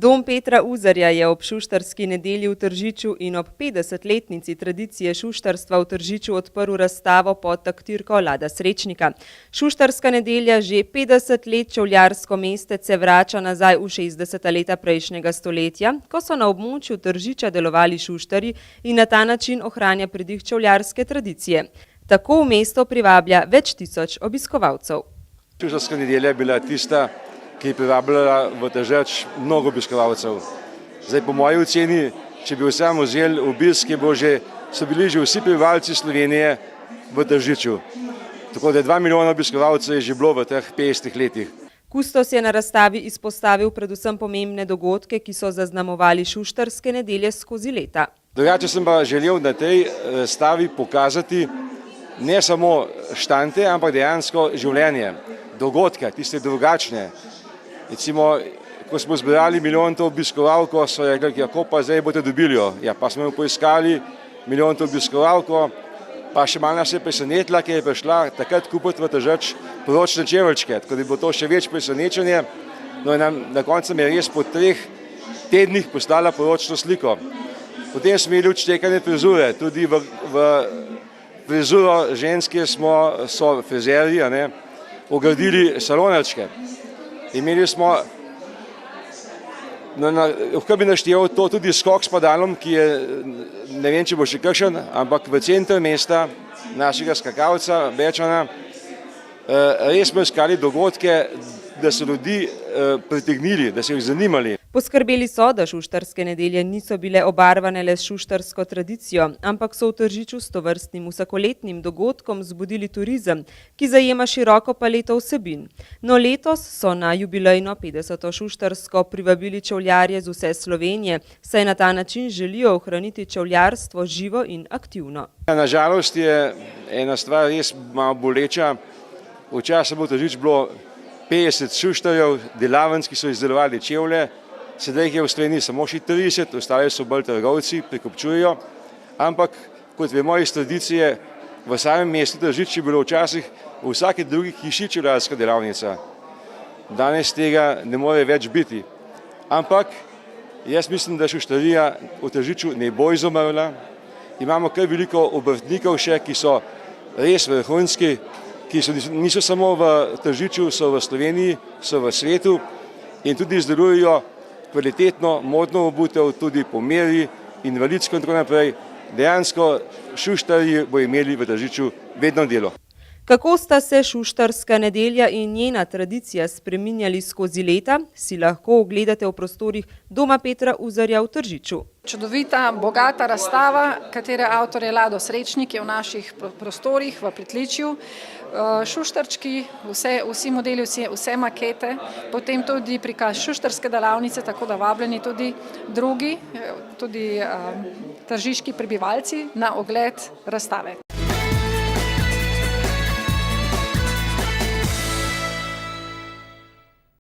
Dom Petra Uzarja je ob šuštarski nedelji v Tržiču in ob 50-letnici tradicije šuštarstva v Tržiču odprl razstavo pod taktirko Lada Srečnika. Šuštarska nedelja že 50 let čevljarsko mestece vrača nazaj v 60. leta prejšnjega stoletja, ko so na območju Tržiča delovali šuštarji in na ta način ohranja pridih čevljarske tradicije. Tako v mesto privablja več tisoč obiskovalcev. Šuštarska nedelja je bila tista, ki je privabljala v Tržič mnogo obiskovalcev. Zdaj, po moji oceni, če bi vsem vzeli obisk, so bili že vsi prebivalci Slovenije v Tržiču. Tako da 2 milijona obiskovalcev je že bilo v teh 50 letih. Kustos je na razstavi izpostavil predvsem pomembne dogodke, ki so zaznamovali šuštarske nedelje skozi leta. Drugače sem pa želel na tej razstavi pokazati ne samo štante, ampak dejansko življenje, dogodke, tiste drugačne. Recimo, ko smo zbrali milijon obiskovalko, so rekli, kako pa zdaj boste dobili jo. Ja, pa smo jo poiskali milijon obiskovalko, pa še malo nas je presenetila, ker je prišla takrat kupiti v Tržič poročne čeveljčke, tako da je bilo to še več presenečenje. No in na koncu mi je res po 3 tednih poslala poročno sliko. Potem smo imeli odštekane frizure, tudi v frizuro ženske so frizerji ogradili salonarčke. Imeli smo, lahko bi naštel to tudi skok s padalom, ki je, ne vem, če bo še kakšen, ampak v centru mesta našega skakalca Bečana res smo iskali dogodke, da so ljudi pritegnili, da so jih zanimali. Poskrbeli so, da šuštarske nedelje niso bile obarvane le s šuštarsko tradicijo, ampak so v Tržiču s tovrstnim vsakoletnim dogodkom zbudili turizem, ki zajema široko paleto vsebin. No, letos so na jubilejno 50. šuštarsko privabili čevljarje z vse Slovenije, saj na ta način želijo ohraniti čevljarstvo živo in aktivno. Na žalost je ena stvar res malo boleča. Včasih bo v Tržič bilo 50 šuštarjev, delavnic, ki so izdelovali čevlje. Sedaj jih je v Sloveniji samo še 30, ostali so bolj trgovci, prikupčujejo. Ampak, kot vemo iz tradicije, v samem mestu Tržič je bilo včasih v vsaki drugi hiši čevljarska delavnica. Danes tega ne more več biti. Ampak, jaz mislim, da šuštarija v Tržiču ne bo izumrla. Imamo kar veliko obrtnikov še, ki so res vrhunski, ki niso samo v Tržiču, so v Sloveniji, so v svetu in tudi izdelujejo kvalitetno modno obutev, tudi po meri, invalidsko in tako naprej. Dejansko šuštarji bo imeli v Tržiču vedno delo. Kako sta se šuštarska nedelja in njena tradicija spreminjali skozi leta, si lahko ogledate v prostorih Doma Petra Uzarja v Tržiču. Čudovita, bogata razstava, katere avtor je Lado Srečnik, je v naših prostorih v Pritličju. Šuštarčki, vsi modeli, vse makete, potem tudi prikaz šuštarske delavnice, tako da vabljeni tudi drugi, tudi tržiški prebivalci na ogled razstave.